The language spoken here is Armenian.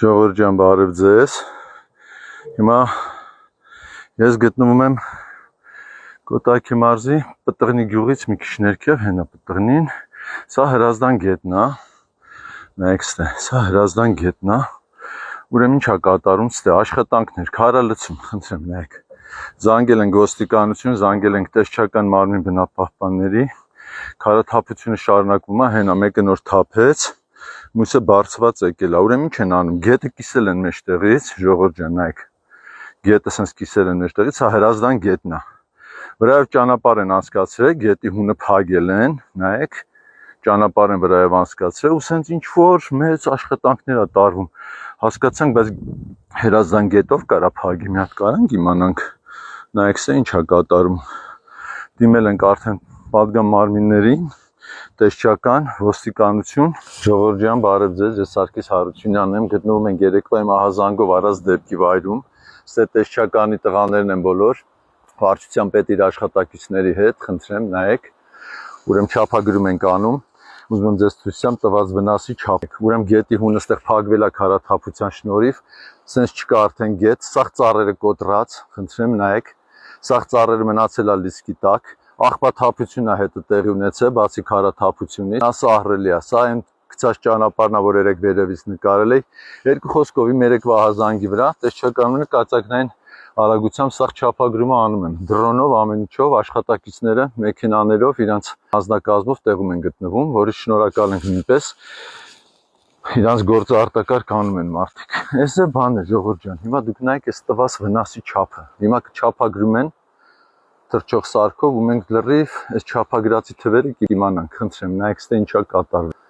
Ժողովուրդ ջան, բարև ձեզ։ Հիմա ես գտնվում եմ Կոտայքի մարզի Պտղնի գյուղից մի քիչ ներքև, հենա Պտղնին։ Սա Հրազդան գետն է։ Նայեք ստե, սա Հրազդան գետն է։ Ուրեմն ինչ է կատարում ստե աշխատանքներ, քարալցում, խնդրեմ նայեք։ Զանգել են ոստիկանություն, զանգել են տեսչական մարմին բնապահպանների։ Քարաթափությունը շարունակվում է, հենա մեկը նոր թափեց։ Մյուսը բարձված եկել է, ուրեմն ինչ են անում, գետը կիսել են մեջտեղից, ժողովուրդ ջան, նայեք, գետը սենց կիսել են մեջտեղից, սա Հրազդան գետն է, վրայով ճանապարհ են անցկացրել, գետի հունը փագել են, նայեք, ճանապարհ են վրայով անցկացրել ու սենց ինչ որ մեծ աշխատանքներ է տարվում, հասկացանք, բայց Հրազդան գետով կարա փագի, մի հատ կարանք իմանանք, նայեք, սա ինչ է կատարում, դիմել ենք արդեն պատգամ մարմիններին, տեսչական, ոստիկանություն, ժողովուրդ ջան, բարև ձեզ, ես Սարգիս Հարությունյանն եմ, գտնվում ենք երեկվա իմ ահազանգով առած դեպքի վայրում, ստե տեսչականի տղաներն են բոլոր, վարչության պետ իր աշխատակիցների հետ, խնդրեմ, նայեք, ուրեմն չափագրում ենք անում, ուզում եմ ձեզ ցույց տամ տված վնասի չափ, ուրեմն գետի հունը ստեղ փակվել է քարաթափության շնորհիվ, սենց չկա արդեն գետ, սաղ ծառերը կոտրած, խնդրեմ, նայեք, սաղ ծառերը մնացել է լիսկի տակ, աղբաթափությունն է հետը տեղի ունեցել, բացի քարաթափությունից, սա ահռելի է, սա այն գցած ճանապարհն է, որ երեք վերևից նկարել էի, երկու խոսքով իմ երեկվա ահազանգի վրա, տեսչականները կայծակնային արագությամբ սաղ չափագրումը անում են, դրոնով, ամեն ինչով, աշխատակիցները, մեքենաներով, իրանց անձնակազմով տեղում են գտնվում, որի շնորհակալ ենք նույնպես, իրանց գործը արտակարգ անում են մարդիկ, այս է բանը, ժողովուրդ ջան, հիմա դուք նայեք այս տված վնասի չափը, հիմա կչափագրում են թռչող սարքով ու մենք լրիվ այս չափագրացի թվերը կիմանանք, խնդրեմ, նայեք ստե ինչա կատարվում։